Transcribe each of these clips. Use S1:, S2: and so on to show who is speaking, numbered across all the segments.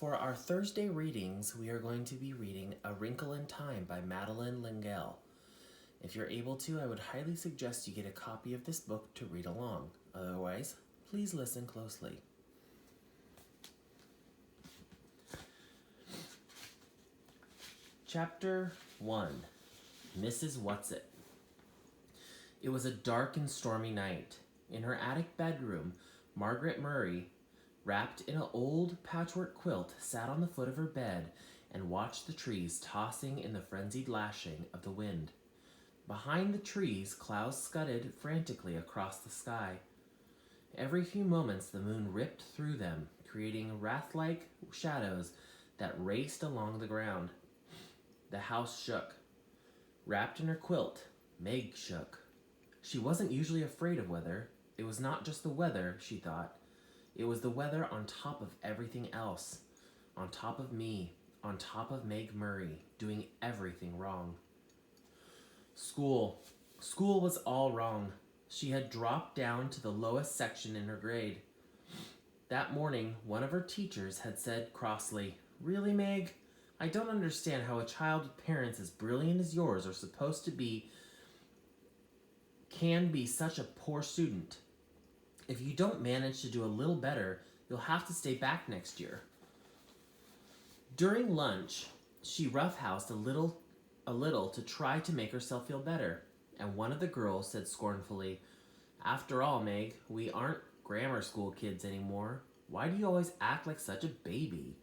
S1: For our Thursday readings, we are going to be reading A Wrinkle in Time by Madeleine L'Engle. If you're able to, I would highly suggest you get a copy of this book to read along. Otherwise, please listen closely. Chapter 1. Mrs. Whatsit. It was a dark and stormy night. In her attic bedroom, Margaret Murray, wrapped in an old patchwork quilt, sat on the foot of her bed and watched the trees tossing in the frenzied lashing of the wind. Behind the trees, clouds scudded frantically across the sky. Every few moments the moon ripped through them, creating wraith-like shadows that raced along the ground. The house shook. Wrapped in her quilt, Meg shook. She wasn't usually afraid of weather. It was not just the weather, she thought. It was the weather on top of everything else. On top of me. On top of Meg Murray, doing everything wrong. School. School was all wrong. She had dropped down to the lowest section in her grade. That morning, one of her teachers had said crossly, "Really, Meg? I don't understand how a child with parents as brilliant as yours are supposed to can be such a poor student. If you don't manage to do a little better, you'll have to stay back next year." During lunch, she roughhoused a little to try to make herself feel better, and one of the girls said scornfully, "After all, Meg, we aren't grammar school kids anymore. Why do you always act like such a baby?"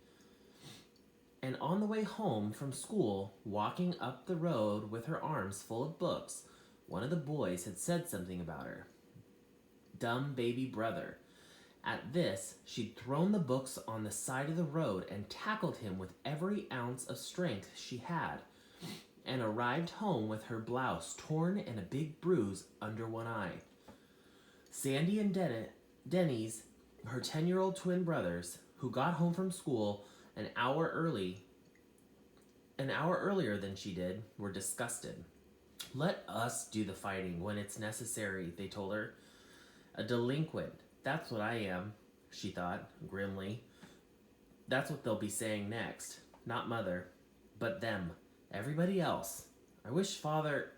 S1: And on the way home from school, walking up the road with her arms full of books, one of the boys had said something about her. Dumb baby brother. At this, she'd thrown the books on the side of the road and tackled him with every ounce of strength she had, and arrived home with her blouse torn and a big bruise under one eye. Sandy and Denny's, her 10-year-old twin brothers, who got home from school an hour earlier than she did, were disgusted. "Let us do the fighting when it's necessary," they told her. A delinquent, that's what I am, she thought grimly. That's what they'll be saying next. Not Mother, but them. Everybody else. I wish Father...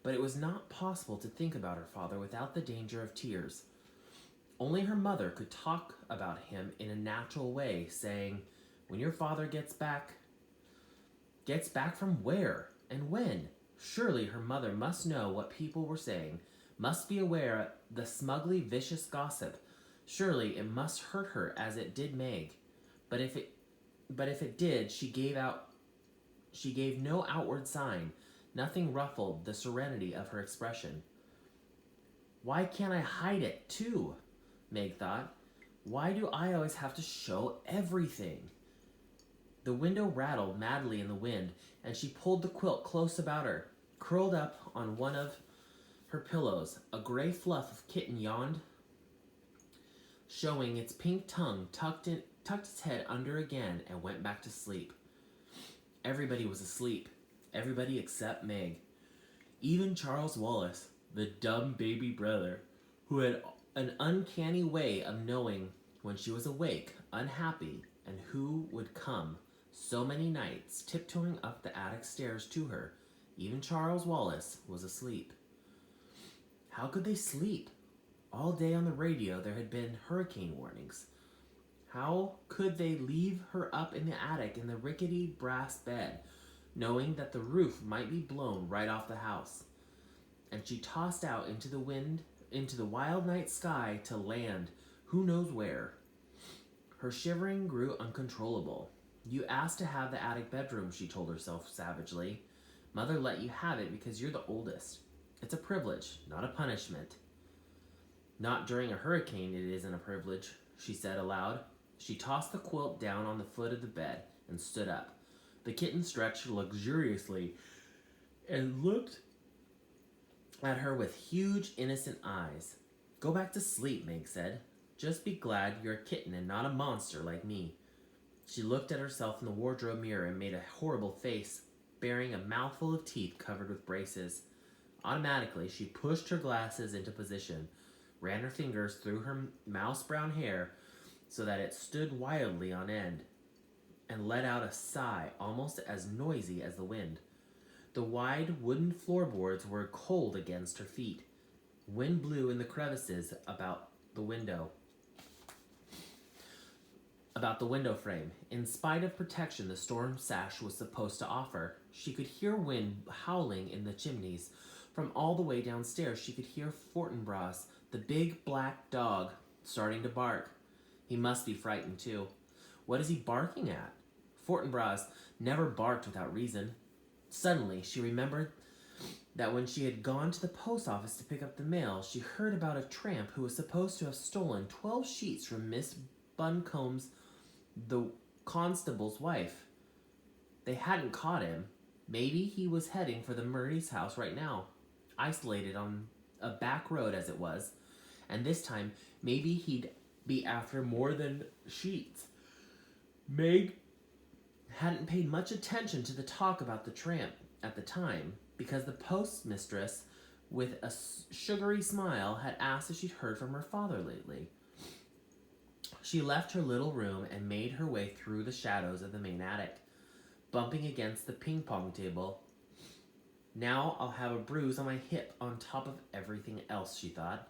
S1: But it was not possible to think about her father without the danger of tears. Only her mother could talk about him in a natural way, saying, "When your father gets back from where? And when?" Surely her mother must know what people were saying, must be aware of the smugly vicious gossip. Surely it must hurt her as it did Meg. But if it did, she gave no outward sign. Nothing ruffled the serenity of her expression. "Why can't I hide it, too?" Meg thought. "Why do I always have to show everything?" The window rattled madly in the wind, and she pulled the quilt close about her. Curled up on one of her pillows, a gray fluff of kitten yawned, showing its pink tongue, tucked its head under again, and went back to sleep. Everybody was asleep. Everybody except Meg. Even Charles Wallace, the dumb baby brother, who had an uncanny way of knowing when she was awake, unhappy, and who would come so many nights tiptoeing up the attic stairs to her. Even Charles Wallace was asleep. How could they sleep? All day on the radio there had been hurricane warnings. How could they leave her up in the attic in the rickety brass bed, knowing that the roof might be blown right off the house? And she tossed out into the wind, into the wild night sky, to land who knows where. Her shivering grew uncontrollable. "You asked to have the attic bedroom," she told herself savagely. "Mother let you have it because you're the oldest. It's a privilege, not a punishment." "Not during a hurricane it isn't a privilege," she said aloud. She tossed the quilt down on the foot of the bed and stood up. The kitten stretched luxuriously and looked at her with huge, innocent eyes. "Go back to sleep," Meg said. "Just be glad you're a kitten and not a monster like me." She looked at herself in the wardrobe mirror and made a horrible face, bearing a mouthful of teeth covered with braces. Automatically, she pushed her glasses into position, ran her fingers through her mouse-brown hair so that it stood wildly on end. and let out a sigh almost as noisy as the wind. The wide wooden floorboards were cold against her feet. Wind blew in the crevices about the window frame. In spite of protection the storm sash was supposed to offer, she could hear wind howling in the chimneys. From all the way downstairs, she could hear Fortinbras, the big black dog, starting to bark. He must be frightened too. What is he barking at? Fortinbras never barked without reason. Suddenly, she remembered that when she had gone to the post office to pick up the mail, she heard about a tramp who was supposed to have stolen 12 sheets from Miss Buncombe's, the constable's wife. They hadn't caught him. Maybe he was heading for the Murray's house right now, isolated on a back road as it was, and this time maybe he'd be after more than sheets. Meg hadn't paid much attention to the talk about the tramp at the time, because the postmistress, with a sugary smile, had asked if she'd heard from her father lately. She left her little room and made her way through the shadows of the main attic, bumping against the ping-pong table. Now I'll have a bruise on my hip on top of everything else, she thought.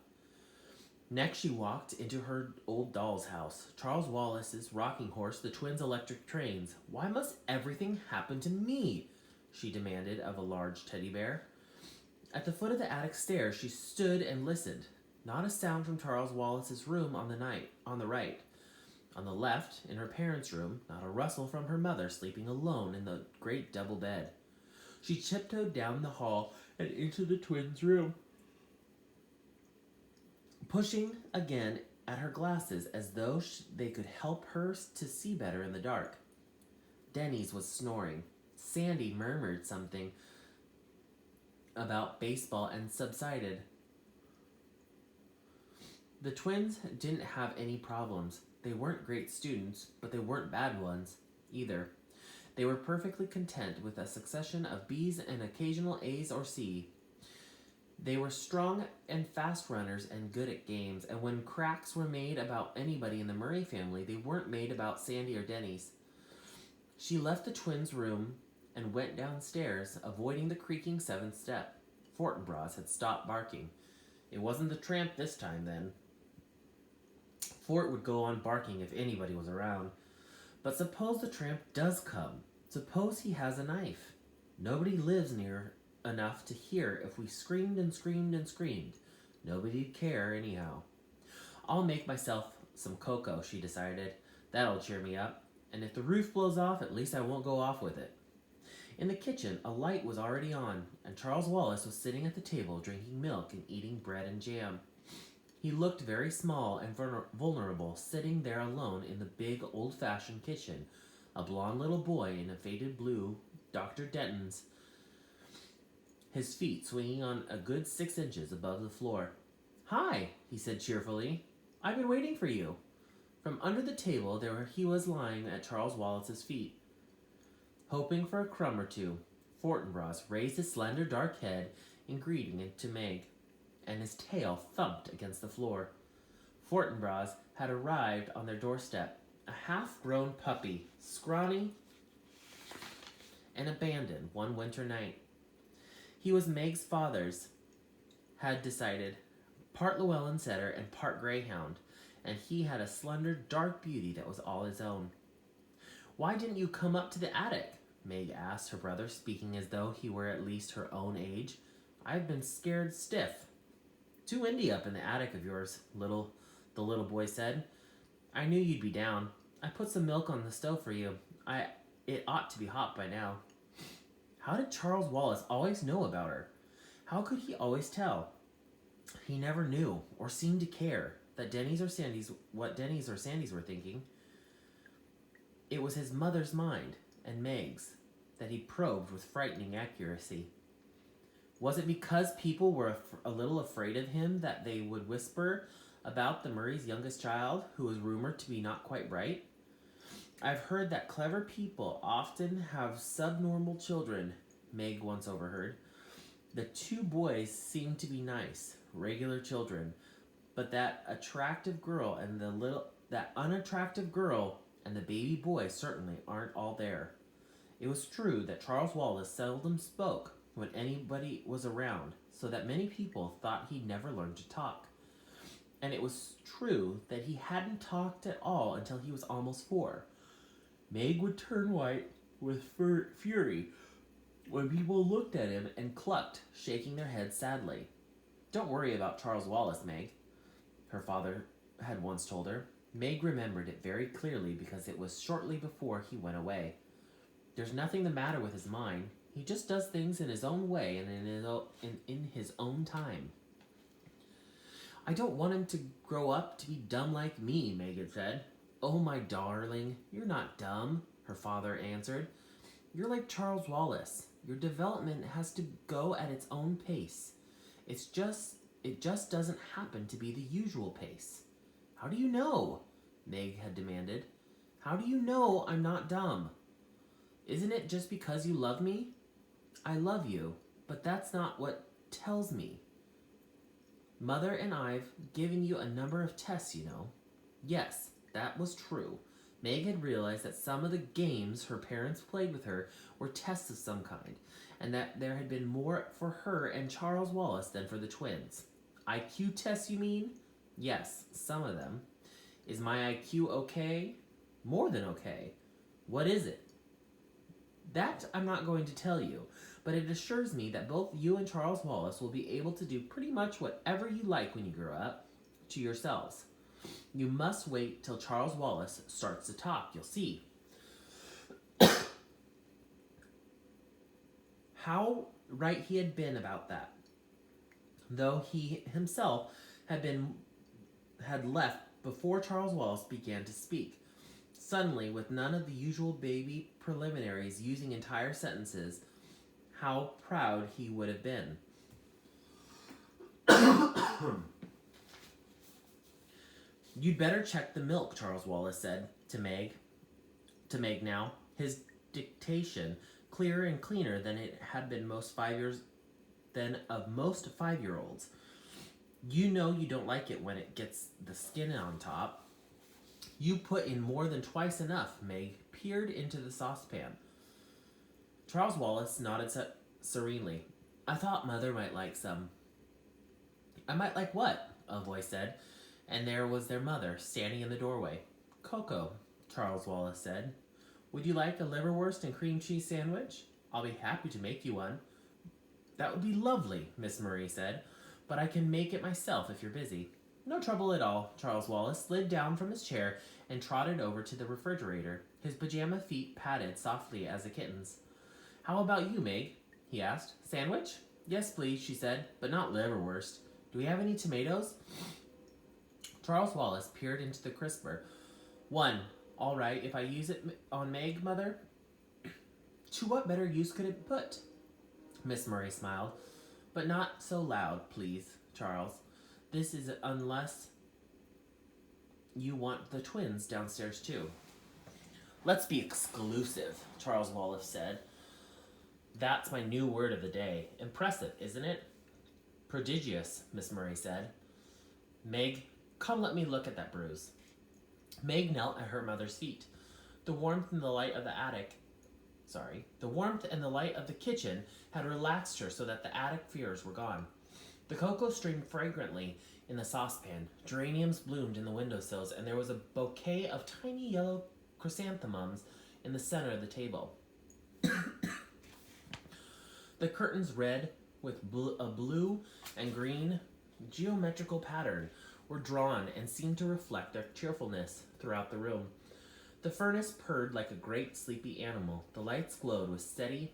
S1: Next she walked into her old doll's house, Charles Wallace's rocking horse, the twins' electric trains. Why must everything happen to me? She demanded of a large teddy bear. At the foot of the attic stairs she stood and listened. Not a sound from Charles Wallace's room on the right. On the left, in her parents' room, not a rustle from her mother sleeping alone in the great double bed. She tiptoed down the hall and into the twins' room, pushing again at her glasses as though they could help her to see better in the dark. Denny's was snoring. Sandy murmured something about baseball and subsided. The twins didn't have any problems. They weren't great students, but they weren't bad ones either. They were perfectly content with a succession of B's and occasional A's or C. They were strong and fast runners and good at games, and when cracks were made about anybody in the Murray family, they weren't made about Sandy or Denny's. She left the twins' room and went downstairs, avoiding the creaking 7th step. Fortinbras had stopped barking. It wasn't the tramp this time, then. Fort would go on barking if anybody was around. But suppose the tramp does come. Suppose he has a knife. Nobody lives near enough to hear if we screamed and screamed and screamed. Nobody'd care anyhow. I'll make myself some cocoa, she decided. That'll cheer me up. And if the roof blows off, at least I won't go off with it. In the kitchen, a light was already on, and Charles Wallace was sitting at the table drinking milk and eating bread and jam. He looked very small and vulnerable, sitting there alone in the big, old-fashioned kitchen, a blond little boy in a faded blue Dr. Denton's, his feet swinging on a good 6 inches above the floor. "Hi," he said cheerfully. "I've been waiting for you." From under the table he was lying at Charles Wallace's feet, hoping for a crumb or two. Fortinbras raised his slender dark head in greeting to Meg, and his tail thumped against the floor. Fortinbras had arrived on their doorstep, a half-grown puppy, scrawny and abandoned one winter night. He was Meg's father's, had decided, part Llewellyn setter and part greyhound, and he had a slender, dark beauty that was all his own. "Why didn't you come up to the attic?" Meg asked her brother, speaking as though he were at least her own age. "I've been scared stiff." "Too windy up in the attic of yours," the little boy said. "I knew you'd be down. I put some milk on the stove for you. It ought to be hot by now." How did Charles Wallace always know about her? How could he always tell? He never knew, or seemed to care, what Denny's or Sandy's were thinking. It was his mother's mind, and Meg's, that he probed with frightening accuracy. Was it because people were a little afraid of him that they would whisper about the Murray's youngest child, who was rumored to be not quite bright? "I've heard that clever people often have subnormal children," Meg once overheard. The 2 boys seemed to be nice, regular children, but that attractive girl and the baby boys certainly aren't all there. It was true that Charles Wallace seldom spoke when anybody was around, so that many people thought he'd never learned to talk. And it was true that he hadn't talked at all until he was almost 4. Meg would turn white with fury when people looked at him and clucked, shaking their heads sadly. "Don't worry about Charles Wallace, Meg," her father had once told her. Meg remembered it very clearly because it was shortly before he went away. "There's nothing the matter with his mind. He just does things in his own way and in his own time." "I don't want him to grow up to be dumb like me," Megan said. "Oh, my darling, you're not dumb," her father answered. "You're like Charles Wallace. Your development has to go at its own pace. It just doesn't happen to be the usual pace." "How do you know?" Meg had demanded. "How do you know I'm not dumb?" "Isn't it just because you love me?" "I love you, but that's not what tells me. Mother and I've given you a number of tests, you know." Yes, that was true. Meg had realized that some of the games her parents played with her were tests of some kind, and that there had been more for her and Charles Wallace than for the twins. "IQ tests, you mean?" "Yes, some of them." "Is my IQ okay?" "More than okay." "What is it?" "That I'm not going to tell you, but it assures me that both you and Charles Wallace will be able to do pretty much whatever you like when you grow up, to yourselves. You must wait till Charles Wallace starts to talk, you'll see." How right he had been about that, though he himself had left before Charles Wallace began to speak. Suddenly, with none of the usual baby preliminaries using entire sentences, how proud he would have been. "You'd better check the milk," Charles Wallace said to Meg now, his dictation clearer and cleaner than it had been most 5-year-olds. "You know you don't like it when it gets the skin on top." "You put in more than twice enough." Meg peered into the saucepan. Charles Wallace nodded serenely. "I thought Mother might like some." "I might like what?" a voice said, and there was their mother standing in the doorway. "Cocoa," Charles Wallace said. "Would you like a liverwurst and cream cheese sandwich? I'll be happy to make you one." "That would be lovely," Miss Murray said, "but I can make it myself if you're busy." "No trouble at all." Charles Wallace slid down from his chair and trotted over to the refrigerator. His pajama feet patted softly as a kitten's. "How about you, Meg?" he asked. "Sandwich?" "Yes, please," she said, "but not liverwurst. Do we have any tomatoes?" Charles Wallace peered into the crisper. "One. All right, if I use it on Meg, Mother?" "To what better use could it put?" Miss Murray smiled. "But not so loud, please, Charles. This is unless you want the twins downstairs too." "Let's be exclusive," Charles Wallace said. "That's my new word of the day. Impressive, isn't it?" "Prodigious," Miss Murray said. "Meg, come let me look at that bruise." Meg knelt at her mother's feet. The warmth and the light of the kitchen had relaxed her so that the attic fears were gone. The cocoa streamed fragrantly in the saucepan. Geraniums bloomed in the windowsills, and there was a bouquet of tiny yellow chrysanthemums in the center of the table. The curtains, red with a blue and green geometrical pattern, were drawn and seemed to reflect their cheerfulness throughout the room. The furnace purred like a great sleepy animal. The lights glowed with steady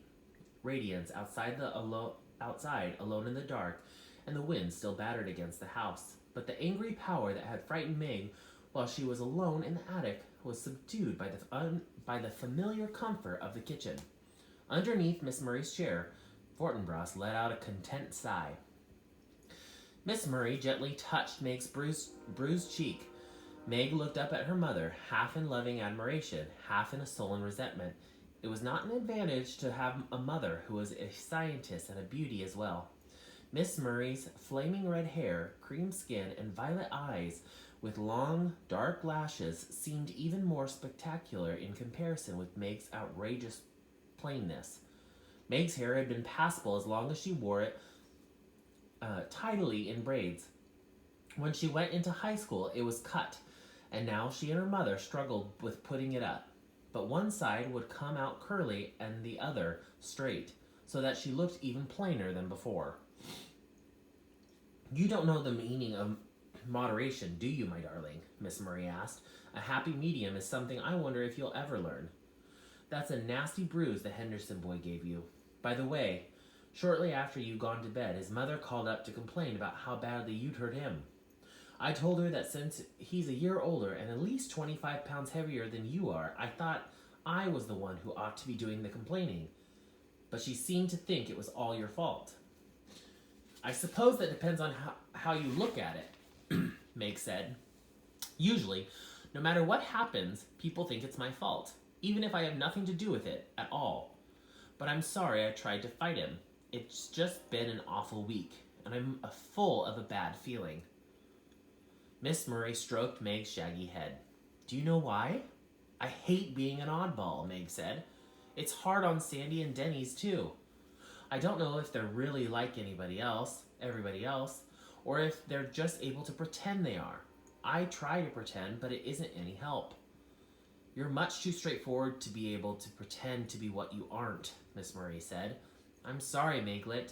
S1: radiance outside, alone in the dark, and the wind still battered against the house. But the angry power that had frightened Meg while she was alone in the attic was subdued by the familiar comfort of the kitchen. Underneath Miss Murray's chair, Fortinbras let out a content sigh. Miss Murray gently touched Meg's bruised cheek. Meg looked up at her mother, half in loving admiration, half in a sullen resentment. It was not an advantage to have a mother who was a scientist and a beauty as well. Miss Murray's flaming red hair, cream skin, and violet eyes with long, dark lashes, seemed even more spectacular in comparison with Meg's outrageous plainness. Meg's hair had been passable as long as she wore it tidily in braids. When she went into high school, it was cut, and now she and her mother struggled with putting it up. But one side would come out curly and the other straight, so that she looked even plainer than before. You don't know the meaning of moderation, do you, my darling? Miss Murray asked. A happy medium is something I wonder if you'll ever learn. That's a nasty bruise the Henderson boy gave you. By the way, shortly after you'd gone to bed, his mother called up to complain about how badly you'd hurt him. I told her that since he's a year older and at least 25 pounds heavier than you are, I thought I was the one who ought to be doing the complaining. But she seemed to think it was all your fault. I suppose that depends on how you look at it, Meg said. Usually, no matter what happens, people think it's my fault, even if I have nothing to do with it at all. But I'm sorry I tried to fight him. It's just been an awful week, and I'm full of a bad feeling. Miss Murray stroked Meg's shaggy head. Do you know why? I hate being an oddball, Meg said. It's hard on Sandy and Denny's, too. I don't know if they're really like everybody else, or if they're just able to pretend they are. I try to pretend, but it isn't any help. You're much too straightforward to be able to pretend to be what you aren't, Miss Murray said. I'm sorry, Meglet.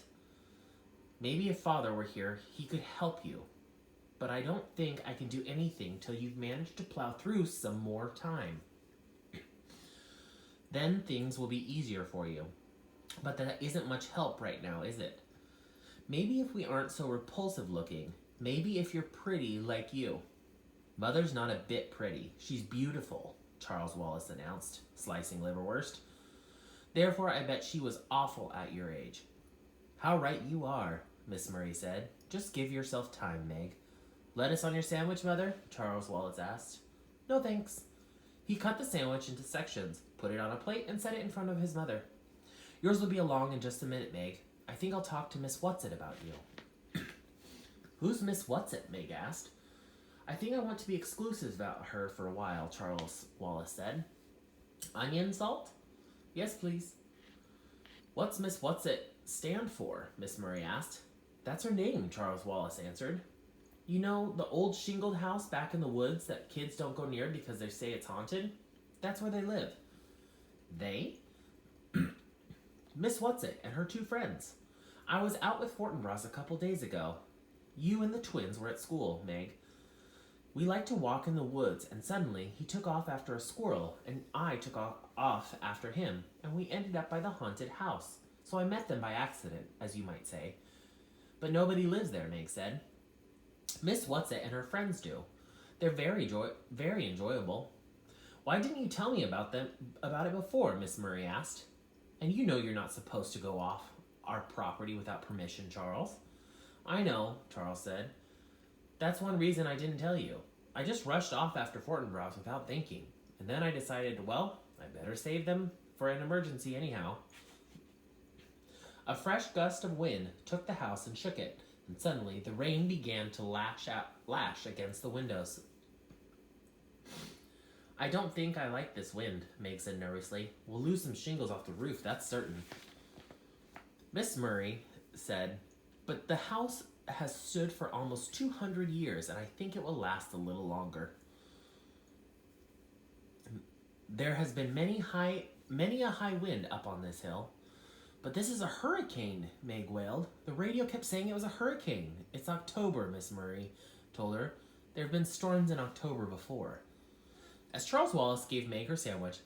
S1: Maybe if Father were here, he could help you. But I don't think I can do anything till you've managed to plow through some more time. Then things will be easier for you. But that isn't much help right now, is it? Maybe if we aren't so repulsive looking. Maybe if you're pretty like you. Mother's not a bit pretty. She's beautiful, Charles Wallace announced, slicing liverwurst. Therefore, I bet she was awful at your age. How right you are, Miss Murray said. Just give yourself time, Meg. Lettuce on your sandwich, Mother? Charles Wallace asked. No, thanks. He cut the sandwich into sections, put it on a plate, and set it in front of his mother. Yours will be along in just a minute, Meg. I think I'll talk to Miss Whatsit about you. Who's Miss Whatsit? Meg asked. I think I want to be exclusive about her for a while, Charles Wallace said. Onion salt? Yes, please. What's Miss Whatsit stand for? Miss Murray asked. That's her name, Charles Wallace answered. You know, the old shingled house back in the woods that kids don't go near because they say it's haunted? That's where they live. They? Miss Whatsit and her two friends. I was out with Fortinbras a couple days ago. You and the twins were at school, Meg. We like to walk in the woods, and suddenly he took off after a squirrel, and I took off after him, and we ended up by the haunted house. So I met them by accident, as you might say. But nobody lives there, Meg said. Miss Whatsit and her friends do. They're very enjoyable. Why didn't you tell me about it before? Miss Murray asked. And you know you're not supposed to go off our property without permission, Charles. I know, Charles said. That's one reason I didn't tell you. I just rushed off after Fortinbras without thinking, and then I decided, well, I better save them for an emergency anyhow. A fresh gust of wind took the house and shook it, and suddenly the rain began to lash against the windows. I don't think I like this wind, Meg said nervously. We'll lose some shingles off the roof, that's certain. Miss Murray said, but the house has stood for almost 200 years, and I think it will last a little longer. There has been many a high wind up on this hill. But this is a hurricane, Meg wailed. The radio kept saying it was a hurricane. It's October, Miss Murray told her. There have been storms in October before. As Charles Wallace gave Meg her sandwich,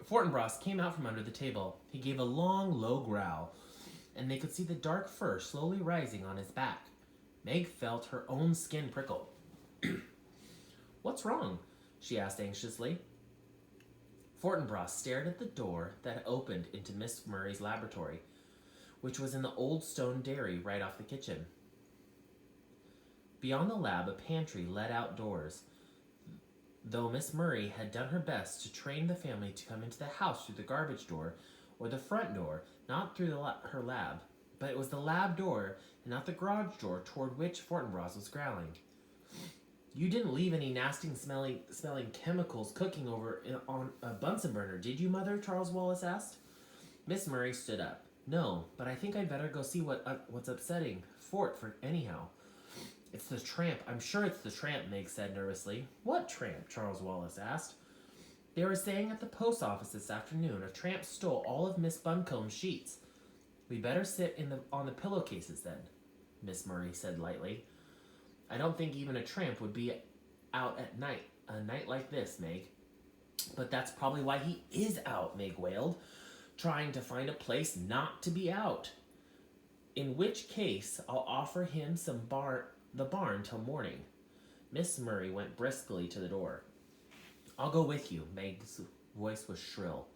S1: Fortinbras came out from under the table. He gave a long, low growl, and they could see the dark fur slowly rising on his back. Meg felt her own skin prickle. What's wrong? She asked anxiously. Fortinbras stared at the door that opened into Miss Murray's laboratory, which was in the old stone dairy right off the kitchen. Beyond the lab, a pantry led outdoors, though Miss Murray had done her best to train the family to come into the house through the garbage door or the front door, not through her lab. But it was the lab door and not the garage door toward which Fortinbras was growling. You didn't leave any nasty smelling chemicals cooking on a Bunsen burner, did you, Mother? Charles Wallace asked. Miss Murray stood up. No, but I think I'd better go see what's upsetting Fort for anyhow. It's the tramp. I'm sure it's the tramp, Meg said nervously. What tramp? Charles Wallace asked. They were staying at the post office this afternoon. A tramp stole all of Miss Buncombe's sheets. We better sit on the pillowcases then, Miss Murray said lightly. I don't think even a tramp would be out at night, a night like this, Meg. But that's probably why he is out, Meg wailed, trying to find a place not to be out. In which case, I'll offer him the barn till morning. Miss Murray went briskly to the door. I'll go with you, Meg's voice was shrill.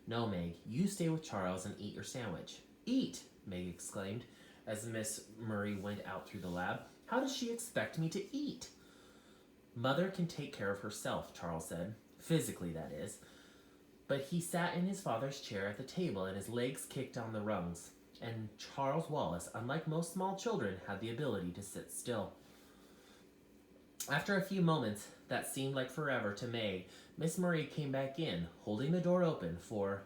S1: No, Meg, you stay with Charles and eat your sandwich. Eat, Meg exclaimed, as Miss Murray went out through the lab. How does she expect me to eat? Mother can take care of herself, Charles said. Physically, that is. But he sat in his father's chair at the table and his legs kicked on the rungs. And Charles Wallace, unlike most small children, had the ability to sit still. After a few moments that seemed like forever to Meg, Miss Murray came back in, holding the door open for...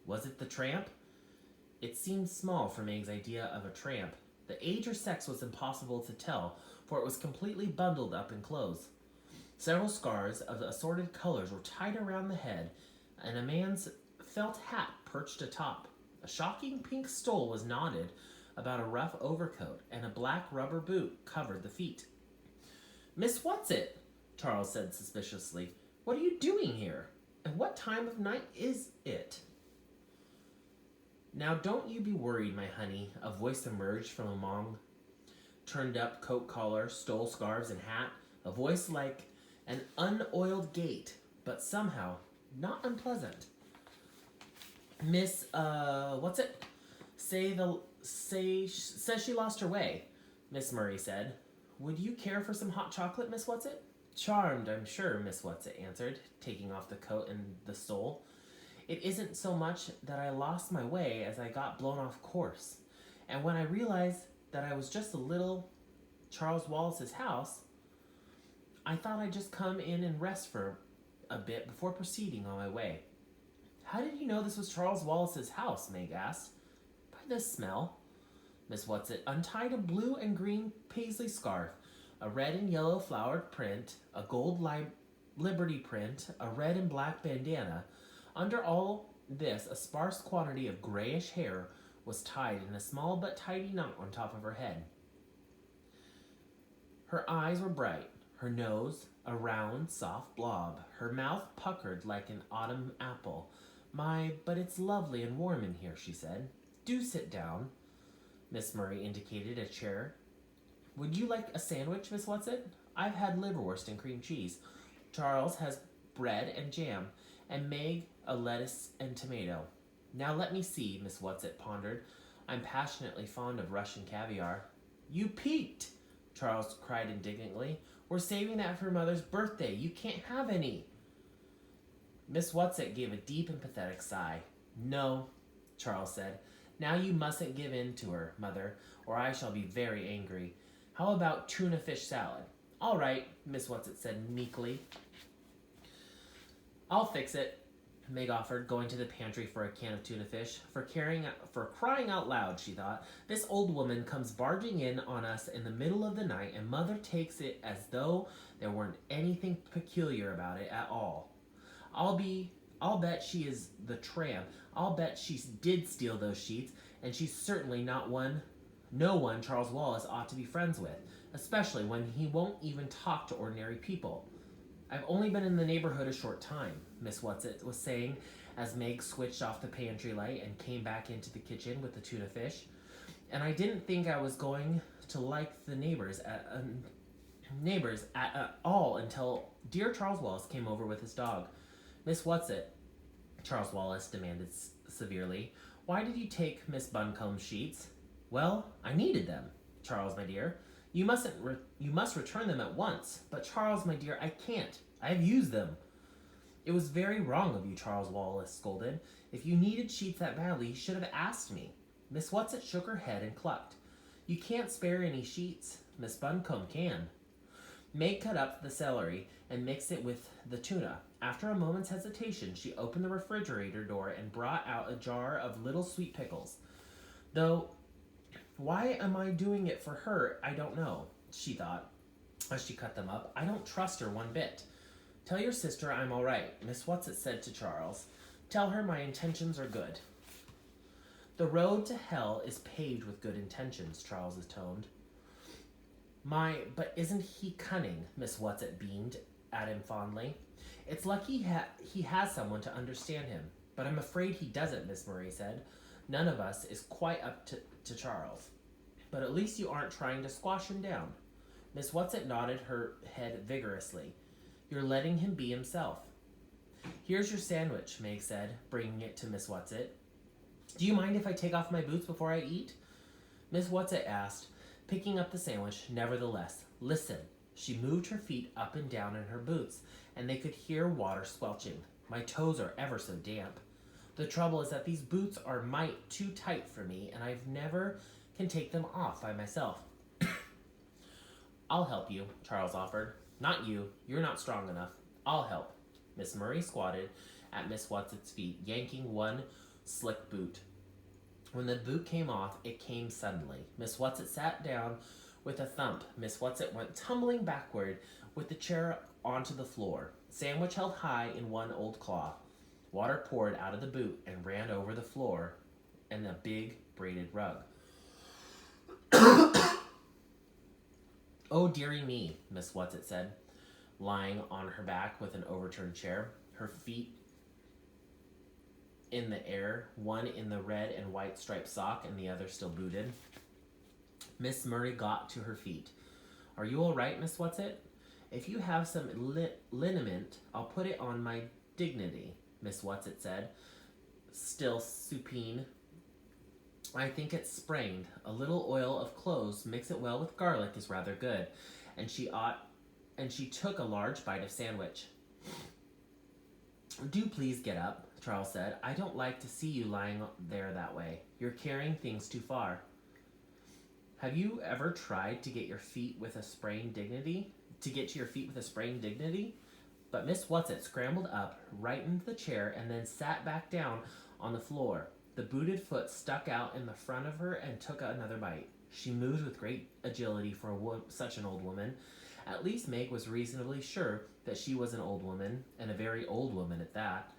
S1: Was it the tramp? It seemed small for Meg's idea of a tramp. The age or sex was impossible to tell, for it was completely bundled up in clothes. Several scarves of assorted colors were tied around the head, and a man's felt hat perched atop. A shocking pink stole was knotted about a rough overcoat, and a black rubber boot covered the feet. Miss Whatsit, Charles said suspiciously. What are you doing here? And what time of night is it? Now don't you be worried, my honey, a voice emerged from among turned-up coat collar, stole scarves, and hat, a voice like an unoiled gate, but somehow not unpleasant. Miss, Whatsit? Says she lost her way, Miss Murray said. Would you care for some hot chocolate, Miss Whatsit? Charmed, I'm sure, Miss Whatsit answered, taking off the coat and the stole. It isn't so much that I lost my way as I got blown off course. And when I realized that I was just a little Charles Wallace's house, I thought I'd just come in and rest for a bit before proceeding on my way. How did you know this was Charles Wallace's house? Meg asked. By the smell. Miss Whatsit untied a blue and green paisley scarf, a red and yellow flowered print, a gold Liberty print, a red and black bandana. Under all this, a sparse quantity of grayish hair was tied in a small but tidy knot on top of her head. Her eyes were bright, her nose a round, soft blob, her mouth puckered like an autumn apple. My, but it's lovely and warm in here, she said. Do sit down. Miss Murray indicated a chair. Would you like a sandwich, Miss Whatsit? I've had liverwurst and cream cheese. Charles has bread and jam, and Meg a lettuce and tomato. Now let me see, Miss Whatsit pondered. I'm passionately fond of Russian caviar. You peaked, Charles cried indignantly. We're saving that for Mother's birthday. You can't have any. Miss Whatsit gave a deep and pathetic sigh. No, Charles said. Now you mustn't give in to her, Mother, or I shall be very angry. How about tuna fish salad? All right, Miss Whatsit said meekly. I'll fix it, Meg offered, going to the pantry for a can of tuna fish. For crying out loud, she thought, this old woman comes barging in on us in the middle of the night, and Mother takes it as though there weren't anything peculiar about it at all. I'll bet she is the tramp. I'll bet she did steal those sheets, and she's certainly no one Charles Wallace ought to be friends with, especially when he won't even talk to ordinary people. I've only been in the neighborhood a short time, Miss Whatsit was saying as Meg switched off the pantry light and came back into the kitchen with the tuna fish. And I didn't think I was going to like the neighbors at all until dear Charles Wallace came over with his dog. Miss Whatsit, Charles Wallace demanded severely, why did you take Miss Buncombe's sheets? Well, I needed them, Charles, my dear. You must return them at once. But Charles, my dear, I can't. I have used them. It was very wrong of you, Charles Wallace scolded. If you needed sheets that badly, you should have asked me. Miss Whatsit shook her head and clucked. You can't spare any sheets. Miss Buncombe can. Meg cut up the celery and mixed it with the tuna. After a moment's hesitation, she opened the refrigerator door and brought out a jar of little sweet pickles. Though, why am I doing it for her? I don't know, she thought as she cut them up. I don't trust her one bit. Tell your sister I'm all right, Miss Whatsit said to Charles. Tell her my intentions are good. The road to hell is paved with good intentions, Charles intoned. But isn't he cunning? Miss Whatsit beamed at him fondly. It's lucky he has someone to understand him, but I'm afraid he doesn't, Miss Murray said. None of us is quite up to Charles. But at least you aren't trying to squash him down. Miss Whatsit nodded her head vigorously. You're letting him be himself. Here's your sandwich, Meg said, bringing it to Miss Whatsit. Do you mind if I take off my boots before I eat? Miss Whatsit asked, picking up the sandwich, nevertheless. Listen. She moved her feet up and down in her boots, and they could hear water squelching. My toes are ever so damp. The trouble is that these boots are mite too tight for me, and I've never can take them off by myself. I'll help you, Charles offered. Not you. You're not strong enough. I'll help. Miss Murray squatted at Miss Whatsit's feet, yanking one slick boot. When the boot came off, it came suddenly. Miss Whatsit sat down with a thump. Miss Whatsit went tumbling backward with the chair onto the floor, sandwich held high in one old claw. Water poured out of the boot and ran over the floor and a big braided rug. Oh, dearie me, Miss Whatsit said, lying on her back with an overturned chair, her feet in the air, one in the red and white striped sock and the other still booted. Miss Murray got to her feet. Are you all right, Miss Whatsit? If you have some liniment, I'll put it on my dignity, Miss Whatsit said, still supine. I think it's sprained. A little oil of cloves, mix it well with garlic, is rather good. And she took a large bite of sandwich. Do please get up, Charles said. I don't like to see you lying there that way. You're carrying things too far. Have you ever tried to get your feet with a sprained dignity? To get to your feet with a sprained dignity? But Miss Whatsit scrambled up, rightened the chair, and then sat back down on the floor. The booted foot stuck out in the front of her and took another bite. She moved with great agility for such an old woman. At least Meg was reasonably sure that she was an old woman, and a very old woman at that.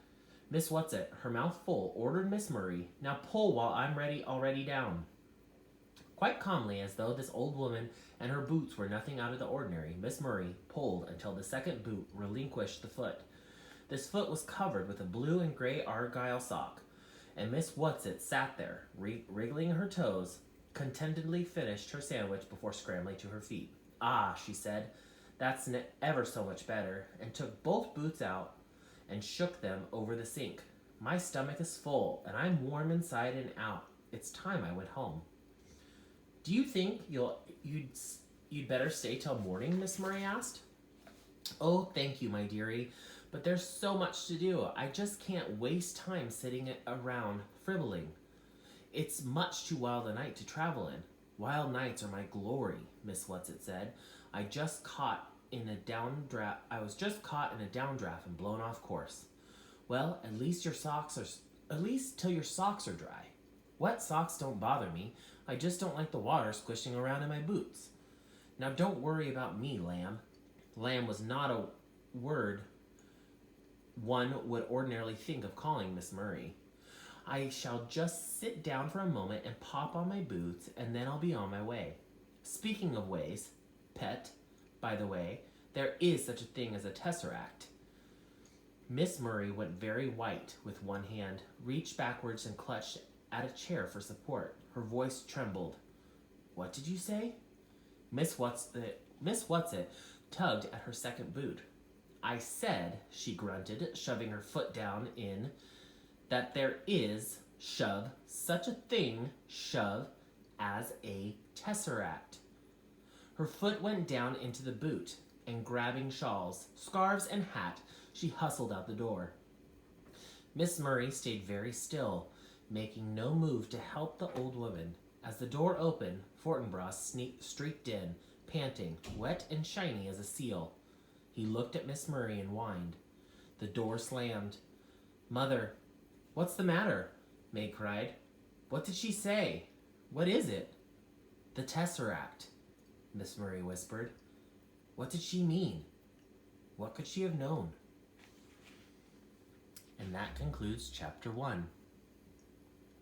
S1: Miss Whatsit, her mouth full, ordered Miss Murray, Now pull while I'm already down. Quite calmly, as though this old woman and her boots were nothing out of the ordinary, Miss Murray pulled until the second boot relinquished the foot. This foot was covered with a blue and gray argyle sock, and Miss Whatsit sat there, wriggling her toes, contentedly finished her sandwich before scrambling to her feet. Ah, she said, that's ever so much better, and took both boots out and shook them over the sink. My stomach is full, and I'm warm inside and out. It's time I went home. Do you think you'd better stay till morning, Miss Murray asked. Oh, thank you, my dearie, but there's so much to do. I just can't waste time sitting around fribbling. It's much too wild a night to travel in. Wild nights are my glory, Miss Whatsit said. I was just caught in a downdraft and blown off course. Well, at least till your socks are dry. Wet socks don't bother me. I just don't like the water squishing around in my boots. Now don't worry about me, lamb. Lamb was not a word one would ordinarily think of calling Miss Murray. I shall just sit down for a moment and pop on my boots, and then I'll be on my way. Speaking of ways, pet, by the way, there is such a thing as a tesseract. Miss Murray went very white with one hand, reached backwards and clutched at a chair for support. Her voice trembled. What did you say? Miss Whatsit tugged at her second boot. I said, she grunted, shoving her foot down in, that there is, such a thing, as a tesseract. Her foot went down into the boot, and grabbing shawls, scarves, and hat, she hustled out the door. Miss Murray stayed very still, making no move to help the old woman. As the door opened, Fortinbras streaked in, panting, wet and shiny as a seal. He looked at Miss Murray and whined. The door slammed. "Mother, what's the matter?" Meg cried. "What did she say? What is it?" "The Tesseract," Miss Murray whispered. What did she mean? What could she have known? And that concludes chapter 1.